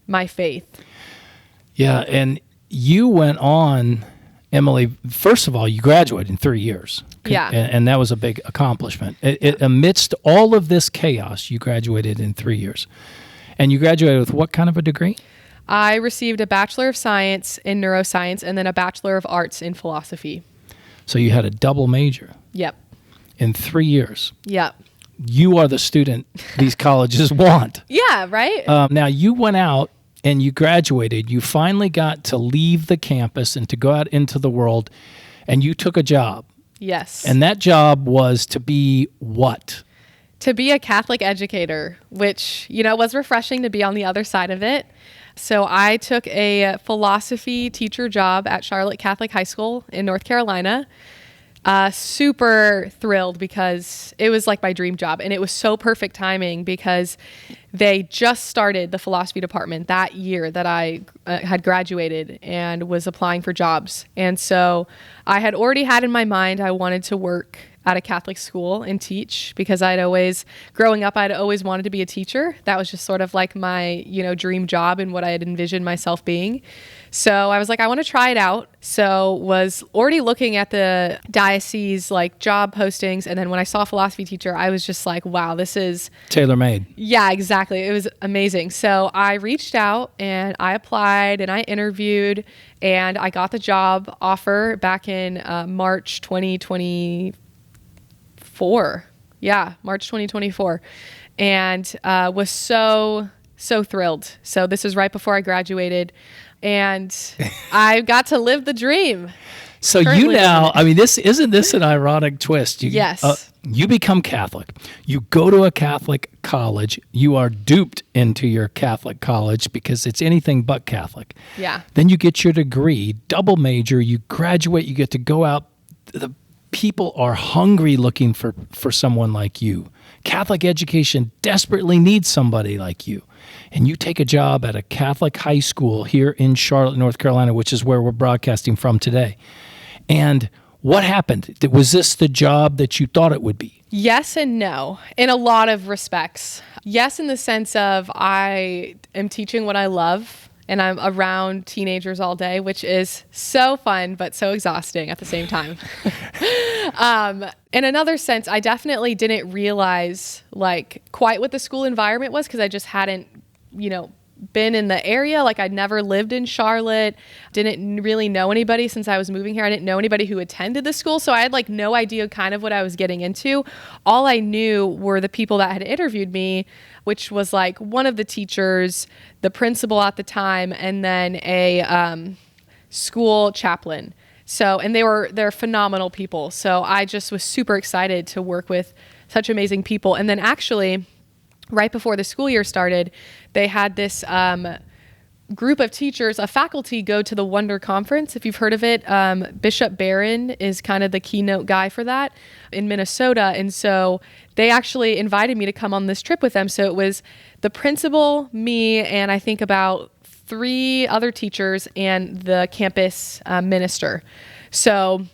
my faith. Yeah. And you went on, Emily, first of all, you graduated in 3 years. Yeah. And that was a big accomplishment. Amidst all of this chaos, you graduated in 3 years. And you graduated with what kind of a degree? I received a Bachelor of Science in Neuroscience and then a Bachelor of Arts in Philosophy. So you had a double major. Yep. In 3 years. Yep. You are the student these colleges want. Yeah, right? Now, you went out and you graduated. You finally got to leave the campus and to go out into the world, and you took a job. Yes. And that job was to be what? To be a Catholic educator, which, was refreshing to be on the other side of it. So I took a philosophy teacher job at Charlotte Catholic High School in North Carolina. Super thrilled because it was like my dream job, and it was so perfect timing because they just started the philosophy department that year that I had graduated and was applying for jobs. And so I had already had in my mind I wanted to work at a Catholic school and teach because growing up, I'd always wanted to be a teacher. That was just sort of like my, dream job and what I had envisioned myself being. So I was like, I want to try it out. So was already looking at the diocese, like job postings. And then when I saw philosophy teacher, I was just like, wow, this is tailor-made. Yeah, exactly. It was amazing. So I reached out and I applied and I interviewed and I got the job offer back in March 2024. Yeah, March 2024. And was so thrilled. So this was right before I graduated. And I got to live the dream. So you now, isn't this an ironic twist? Yes. You become Catholic. You go to a Catholic college. You are duped into your Catholic college because it's anything but Catholic. Yeah. Then you get your degree, double major. You graduate. You get to go out. The people are hungry looking for someone like you. Catholic education desperately needs somebody like you. And you take a job at a Catholic high school here in Charlotte, North Carolina, which is where we're broadcasting from today. And what happened? Was this the job that you thought it would be? Yes and no, in a lot of respects. Yes, in the sense of I am teaching what I love and I'm around teenagers all day, which is so fun, but so exhausting at the same time. In another sense, I definitely didn't realize like quite what the school environment was because I just hadn't, been in the area. Like I'd never lived in Charlotte, didn't really know anybody since I was moving here. I didn't know anybody who attended the school. So I had like no idea kind of what I was getting into. All I knew were the people that had interviewed me, which was like one of the teachers, the principal at the time, and then a school chaplain. So, and they're phenomenal people. So I just was super excited to work with such amazing people. And then actually, right before the school year started, they had this group of teachers, a faculty, go to the Wonder Conference, if you've heard of it. Bishop Barron is kind of the keynote guy for that in Minnesota. And so they actually invited me to come on this trip with them. So it was the principal, me, and I think about 3 other teachers and the campus minister. So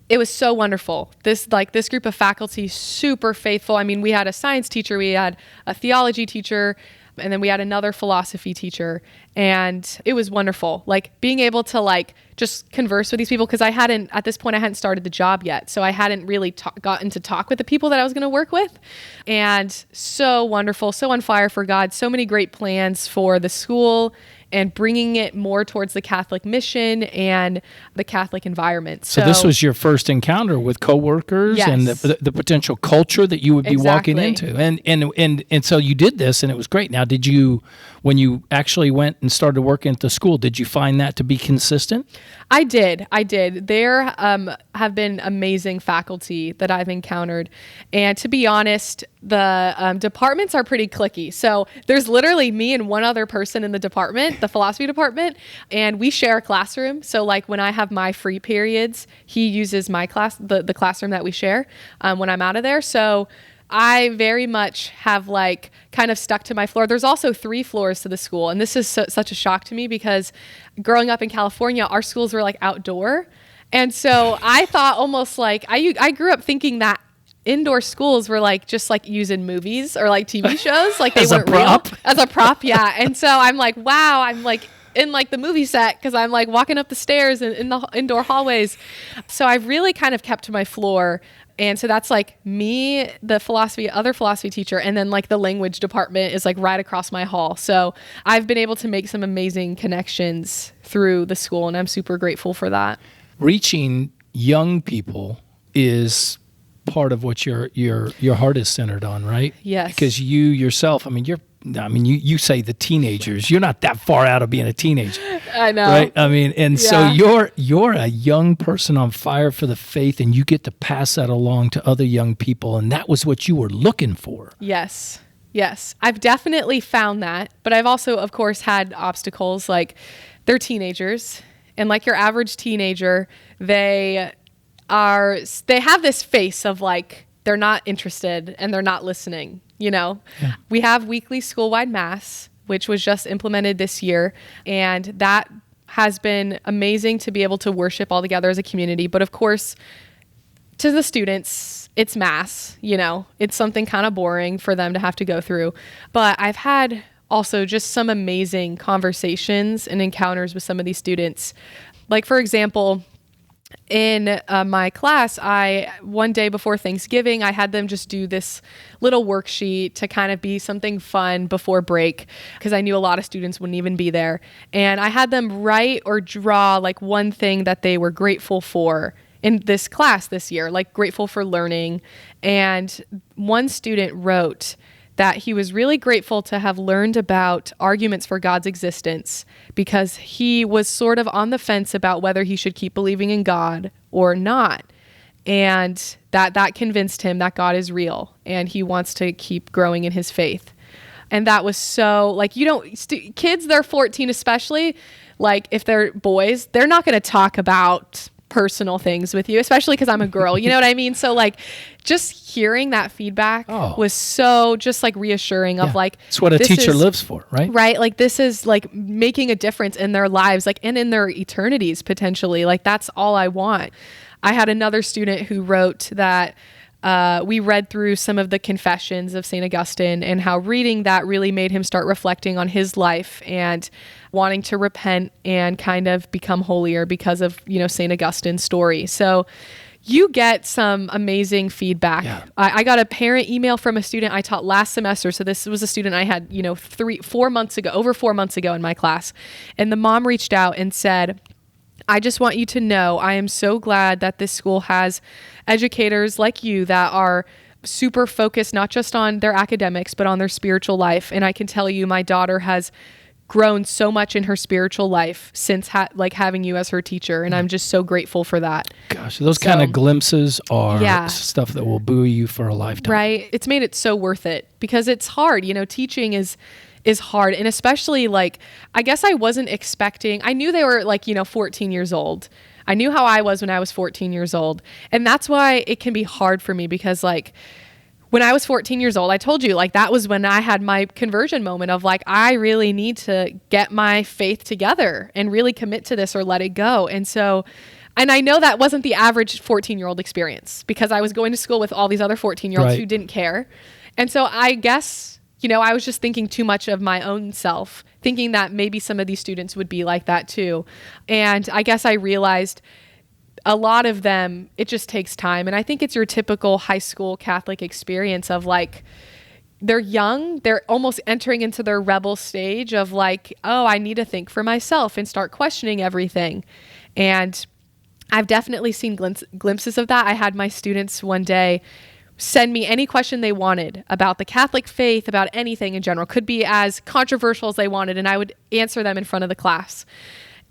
it was so wonderful. This group of faculty, super faithful. I mean, we had a science teacher, we had a theology teacher, and then we had another philosophy teacher. And it was wonderful. Like being able to like just converse with these people, because at this point, I hadn't started the job yet. So I hadn't really gotten to talk with the people that I was going to work with. And so wonderful, so on fire for God, so many great plans for the school and bringing it more towards the Catholic mission and the Catholic environment. So this was your first encounter with coworkers. Yes. And the potential culture that you would be walking into. And so you did this and it was great. Now, when you actually went and started working at the school, did you find that to be consistent? I did. There have been amazing faculty that I've encountered. And to be honest, the departments are pretty cliquey. So there's literally me and one other person in the department. the philosophy department, and we share a classroom. So like when I have my free periods, he uses my class, the classroom that we share when I'm out of there. So I very much have like kind of stuck to my floor. There's also 3 floors to the school. And this is such a shock to me because growing up in California, our schools were like outdoor. And so I thought almost like I grew up thinking that indoor schools were like just like used in movies or like TV shows, like they weren't real as a prop. Yeah. And so I'm like, wow, I'm like in like the movie set because I'm like walking up the stairs in the indoor hallways. So I've really kind of kept to my floor. And so that's like me, the other philosophy teacher, and then like the language department is like right across my hall. So I've been able to make some amazing connections through the school, and I'm super grateful for that. Reaching young people is part of what your heart is centered on, right? Yes. Because you yourself, you say the teenagers, you're not that far out of being a teenager. I know. Right? So you're a young person on fire for the faith, and you get to pass that along to other young people, and that was what you were looking for. Yes. I've definitely found that, but I've also, of course, had obstacles. Like they're teenagers, and like your average teenager, they have this face of like they're not interested and they're not listening. Yeah. We have weekly school-wide mass, which was just implemented this year, and that has been amazing to be able to worship all together as a community. But of course, to the students, it's mass. It's something kind of boring for them to have to go through. But I've had also just some amazing conversations and encounters with some of these students. Like, for example, in my class, one day before Thanksgiving, I had them just do this little worksheet to kind of be something fun before break, because I knew a lot of students wouldn't even be there. And I had them write or draw like one thing that they were grateful for in this class this year, like grateful for learning. And one student wrote that he was really grateful to have learned about arguments for God's existence because he was sort of on the fence about whether he should keep believing in God or not. And that convinced him that God is real and he wants to keep growing in his faith. And that was so, like, kids, they're 14 especially, like if they're boys, they're not going to talk about personal things with you, especially because I'm a girl, you know what I mean? So like just hearing that feedback was so just like reassuring of like, it's what a teacher lives for, right? Right. Like this is like making a difference in their lives, like, and in their eternities potentially. Like that's all I want. I had another student who wrote that we read through some of the Confessions of St. Augustine and how reading that really made him start reflecting on his life and wanting to repent and kind of become holier because of, St. Augustine's story. So you get some amazing feedback. Yeah. I got a parent email from a student I taught last semester. So this was a student I had, over 4 months ago in my class. And the mom reached out and said, I just want you to know, I am so glad that this school has educators like you that are super focused, not just on their academics, but on their spiritual life. And I can tell you, my daughter has grown so much in her spiritual life since having you as her teacher. And I'm just so grateful for that. Gosh, those kind of glimpses are stuff that will buoy you for a lifetime. Right. It's made it so worth it because it's hard. Teaching is hard. And especially I guess I wasn't expecting, I knew they were 14 years old. I knew how I was when I was 14 years old. And that's why it can be hard for me because when I was 14 years old, I told you that was when I had my conversion moment of I really need to get my faith together and really commit to this or let it go. And I know that wasn't the average 14-year-old experience because I was going to school with all these other 14-year-olds who didn't care. And so I guess, I was just thinking too much of my own self, thinking that maybe some of these students would be like that too. And I guess I realized a lot of them, it just takes time. And I think it's your typical high school Catholic experience of they're young, they're almost entering into their rebel stage of I need to think for myself and start questioning everything. And I've definitely seen glimpses of that. I had my students one day send me any question they wanted about the Catholic faith, about anything in general, could be as controversial as they wanted, and I would answer them in front of the class.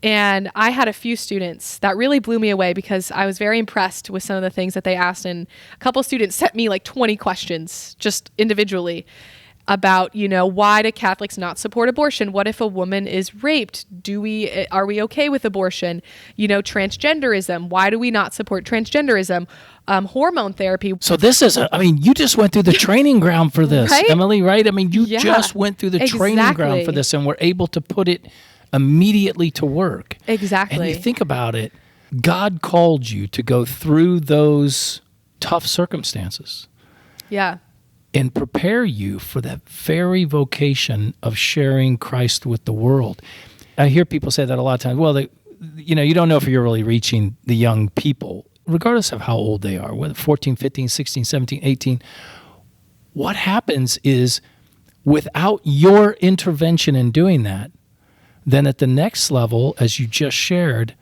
And I had a few students that really blew me away because I was very impressed with some of the things that they asked. And a couple of students sent me 20 questions just individually. about, why do Catholics not support abortion? What if a woman is raped? Are we okay with abortion? Transgenderism. Why do we not support transgenderism? Hormone therapy. So this is, you just went through the training ground for this, Right? Emily, right? You Yeah, just went through the training ground for exactly. this and were able to put it immediately to work. Exactly. And you think about it, God called you to go through those tough circumstances Yeah. and prepare you for that very vocation of sharing Christ with the world. I hear people say that a lot of times. Well, you don't know if you're really reaching the young people, regardless of how old they are, whether 14, 15, 16, 17, 18. What happens is without your intervention in doing that, then at the next level, as you just shared,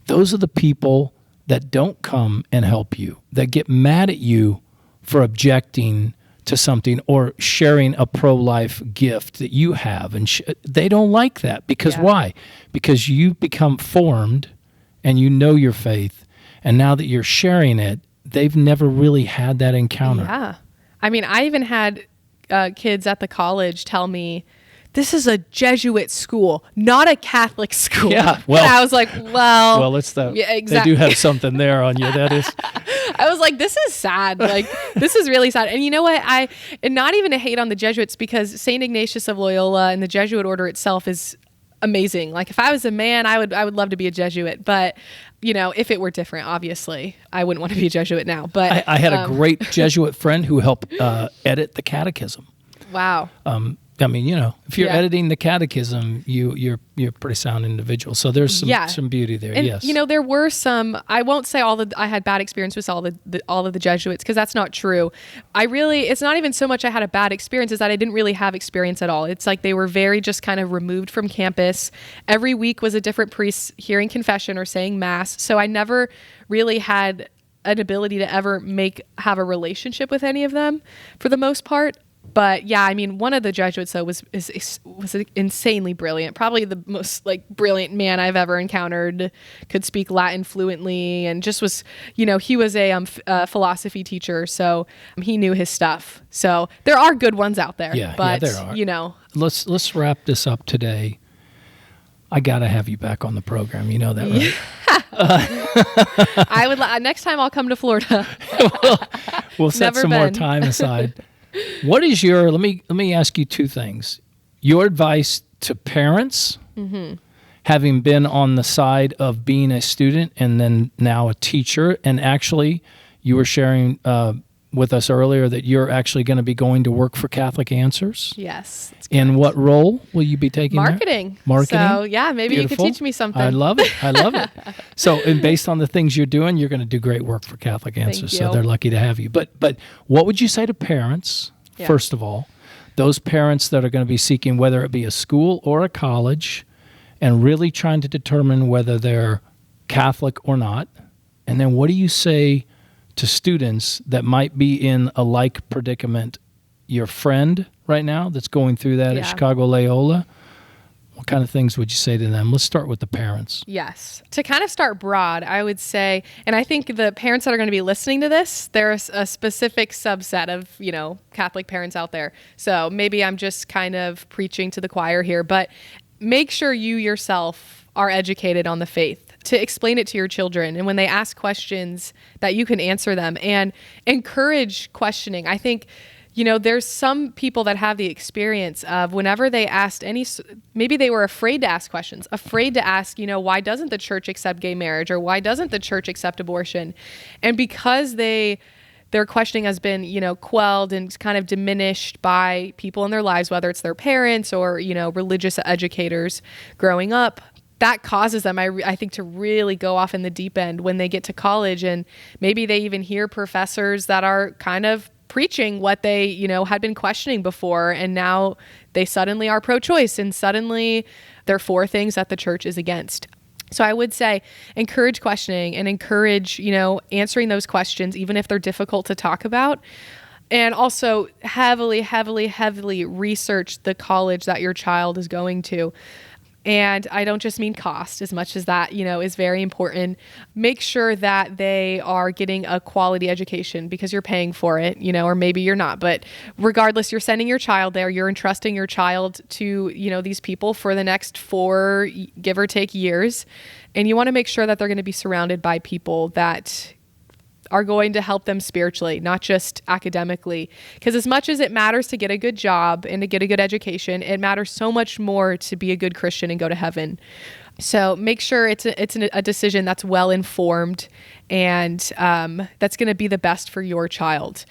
those are the people that don't come and help you, that get mad at you for objecting to something or sharing a pro-life gift that you have. And they don't like that. Because why? Because you become formed and you know your faith. And now that you're sharing it, they've never really had that encounter. Yeah. I even had kids at the college tell me, this is a Jesuit school, not a Catholic school. Yeah, well, and I was like, well, it's the, yeah, they exactly. do have something there on you. That is. I was like, this is sad. Like, this is really sad. And you know what? And not even to hate on the Jesuits, because St. Ignatius of Loyola and the Jesuit order itself is amazing. Like, if I was a man, I would love to be a Jesuit. But, if it were different, obviously, I wouldn't want to be a Jesuit now. But I had a great Jesuit friend who helped edit the catechism. Wow. If you're Yeah. editing the catechism, you're a pretty sound individual. So there's some beauty there. And, yes. there were some, I won't say I had bad experience with all of the Jesuits, because that's not true. It's not even so much I had a bad experience as that I didn't really have experience at all. It's like they were very just kind of removed from campus. Every week was a different priest hearing confession or saying mass. So I never really had an ability to ever have a relationship with any of them for the most part. But yeah, one of the Jesuits though was insanely brilliant. Probably the most brilliant man I've ever encountered. Could speak Latin fluently and just was, he was a philosophy teacher, so he knew his stuff. So there are good ones out there. But there are. Let's wrap this up today. I gotta have you back on the program. You know that, right? I would. Next time I'll come to Florida. We'll set Never some more been. time aside. What is your, let me ask you two things. Your advice to parents, having been on the side of being a student and then now a teacher, and actually you were sharing with us earlier that you're actually going to be going to work for Catholic Answers. Yes. In what role will you be taking there? Marketing. Marketing? So yeah, maybe Beautiful. you could teach me something. I love it. So, and based on the things you're doing, you're going to do great work for Catholic Answers. So you. they're lucky to have you. But what would you say to parents, first of all, those parents that are going to be seeking, whether it be a school or a college, and really trying to determine whether they're Catholic or not? And then what do you say to students that might be in a like predicament? Your friend right now that's going through that at Chicago Loyola, what kind of things would you say to them? Let's start with the parents. Yes. To kind of start broad, I would say, and I think the parents that are going to be listening to this, there's a specific subset of, Catholic parents out there. So maybe I'm just kind of preaching to the choir here, but make sure you yourself are educated on the faith, to explain it to your children. And when they ask questions, that you can answer them and encourage questioning. I think, there's some people that have the experience of whenever they asked maybe they were afraid to ask questions, afraid to ask, why doesn't the church accept gay marriage, or why doesn't the church accept abortion? And because their questioning has been, quelled and kind of diminished by people in their lives, whether it's their parents or, religious educators growing up, that causes them, I think, to really go off in the deep end when they get to college. And maybe they even hear professors that are kind of preaching what they, had been questioning before. And now they suddenly are pro-choice, and suddenly they're for things that the church is against. So I would say encourage questioning and encourage, answering those questions, even if they're difficult to talk about. And also heavily, heavily, heavily research the college that your child is going to. And I don't just mean cost, as much as that, is very important. Make sure that they are getting a quality education because you're paying for it, or maybe you're not. But regardless, you're sending your child there. You're entrusting your child to, these people for the next 4, give or take, years. And you want to make sure that they're going to be surrounded by people that are going to help them spiritually, not just academically. Because as much as it matters to get a good job and to get a good education, it matters so much more to be a good Christian and go to heaven. So make sure it's a decision that's well informed and that's going to be the best for your child.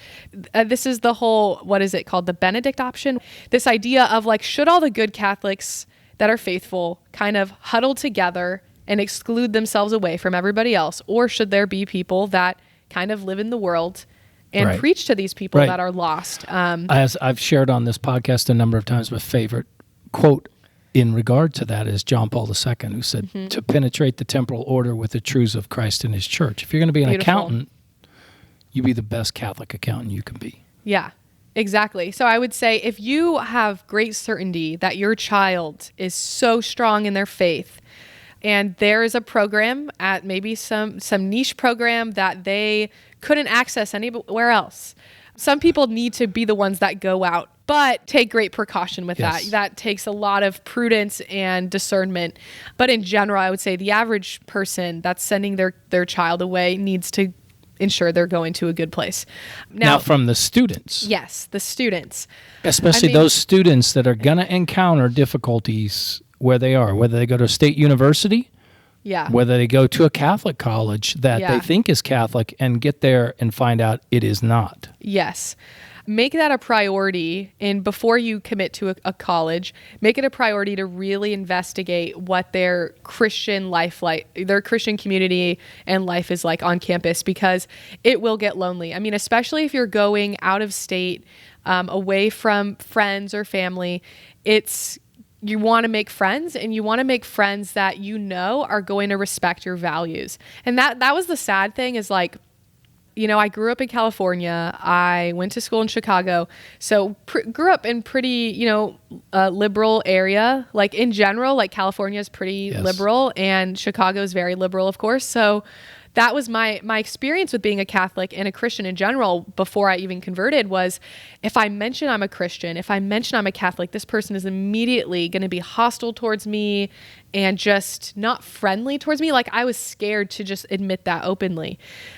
This is the whole, what is it called? The Benedict option. This idea of like, should all the good Catholics that are faithful kind of huddle together and exclude themselves away from everybody else? Or should there be people that kind of live in the world and preach to these people that are lost? As I've shared on this podcast a number of times, my favorite quote in regard to that is John Paul II, who said, to penetrate the temporal order with the truths of Christ and his church. If you're going to be an accountant, you be the best Catholic accountant you can be. Yeah, exactly. So I would say if you have great certainty that your child is so strong in their faith, and there is a program at maybe some niche program that they couldn't access anywhere else. Some people need to be the ones that go out, but take great precaution with that. That takes a lot of prudence and discernment. But in general, I would say the average person that's sending their child away needs to ensure they're going to a good place. Now from the students. Yes, the students. Especially those students that are going to encounter difficulties where they are, whether they go to a state university, whether they go to a Catholic college that they think is Catholic and get there and find out it is not. Yes. Make that a priority, and before you commit to a college, make it a priority to really investigate what their Christian life their Christian community and life is like on campus, because it will get lonely. I mean, especially if you're going out of state, away from friends or family, you want to make friends, and you want to make friends that are going to respect your values. And that was the sad thing is like, I grew up in California. I went to school in Chicago. So grew up in pretty, liberal area. Like in general, like California is pretty liberal, and Chicago is very liberal, of course. So that was my experience with being a Catholic and a Christian in general before I even converted was, if I mention I'm a Christian, if I mention I'm a Catholic, this person is immediately going to be hostile towards me and just not friendly towards me. Like I was scared to just admit that openly.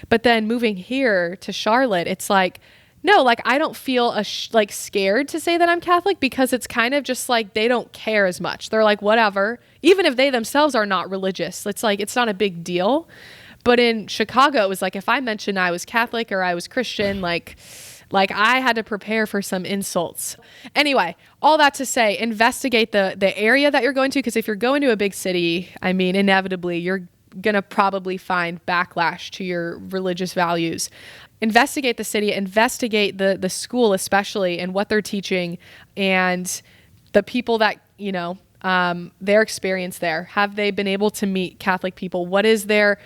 But then moving here to Charlotte, it's like, no, like I don't feel scared to say that I'm Catholic, because it's kind of just like they don't care as much. They're like, whatever. Even if they themselves are not religious, it's like it's not a big deal. But in Chicago, it was like if I mentioned I was Catholic or I was Christian, like I had to prepare for some insults. Anyway, all that to say, investigate the area that you're going to, because if you're going to a big city, I mean, inevitably you're going to probably find backlash to your religious values. Investigate the city, investigate the school especially, and what they're teaching, and the people that, their experience there. Have they been able to meet Catholic people? What is their,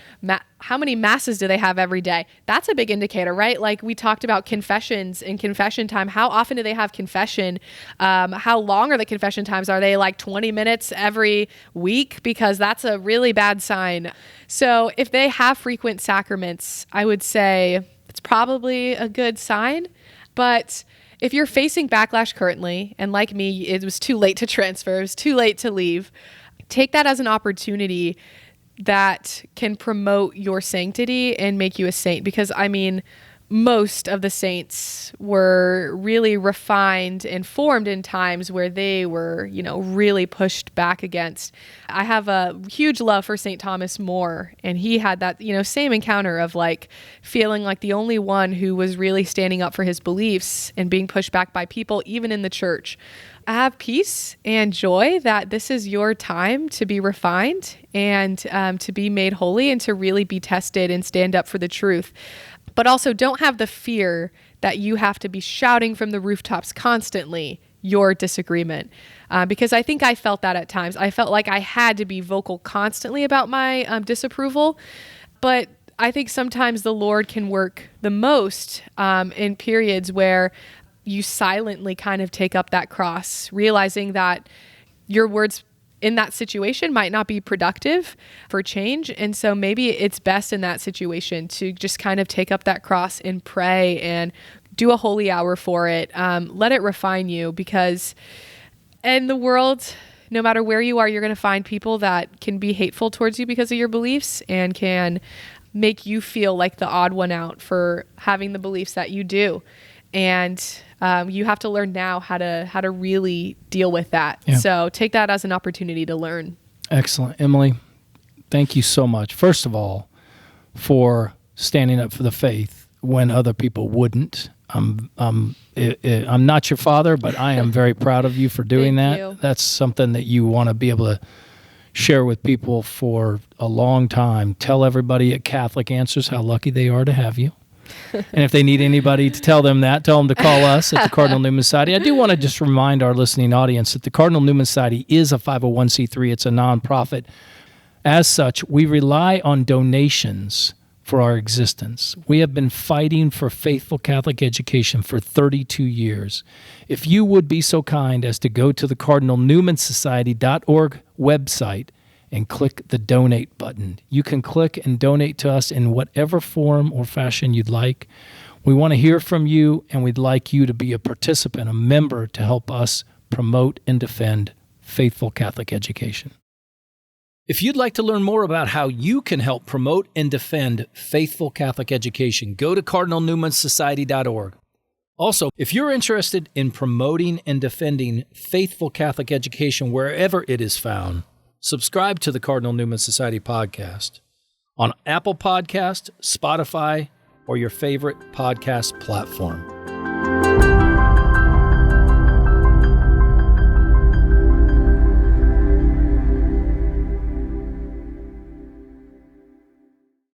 how many masses do they have every day? That's a big indicator, right? Like we talked about confessions and confession time. How often do they have confession? How long are the confession times? Are they like 20 minutes every week? Because that's a really bad sign. So if they have frequent sacraments, I would say it's probably a good sign. But if you're facing backlash currently, and like me, it was too late to transfer, it was too late to leave, take that as an opportunity that can promote your sanctity and make you a saint. Because I mean, most of the saints were really refined and formed in times where they were, really pushed back against. I have a huge love for St. Thomas More, and he had that, same encounter of like feeling like the only one who was really standing up for his beliefs and being pushed back by people, even in the church. Have peace and joy that this is your time to be refined and to be made holy and to really be tested and stand up for the truth. But also don't have the fear that you have to be shouting from the rooftops constantly your disagreement. Because I think I felt that at times. I felt like I had to be vocal constantly about my disapproval. But I think sometimes the Lord can work the most in periods where you silently kind of take up that cross, realizing that your words in that situation might not be productive for change. And so maybe it's best in that situation to just kind of take up that cross and pray and do a holy hour for it. Let it refine you, because in the world, no matter where you are, you're going to find people that can be hateful towards you because of your beliefs and can make you feel like the odd one out for having the beliefs that you do. And you have to learn now how to really deal with that. Yeah. So take that as an opportunity to learn. Excellent. Emily, thank you so much, first of all, for standing up for the faith when other people wouldn't. I'm not your father, but I am very proud of you for doing Thank that. you. That's something that you want to be able to share with people for a long time. Tell everybody at Catholic Answers how lucky they are to have you. And if they need anybody to tell them that, tell them to call us at the Cardinal Newman Society. I do want to just remind our listening audience that the Cardinal Newman Society is a 501c3. It's a nonprofit. As such, we rely on donations for our existence. We have been fighting for faithful Catholic education for 32 years. If you would be so kind as to go to the cardinalnewmansociety.org website and click the donate button. You can click and donate to us in whatever form or fashion you'd like. We want to hear from you, and we'd like you to be a participant, a member, to help us promote and defend faithful Catholic education. If you'd like to learn more about how you can help promote and defend faithful Catholic education, go to cardinalnewmansociety.org. Also, if you're interested in promoting and defending faithful Catholic education wherever it is found, subscribe to the Cardinal Newman Society podcast on Apple Podcast, Spotify, or your favorite podcast platform.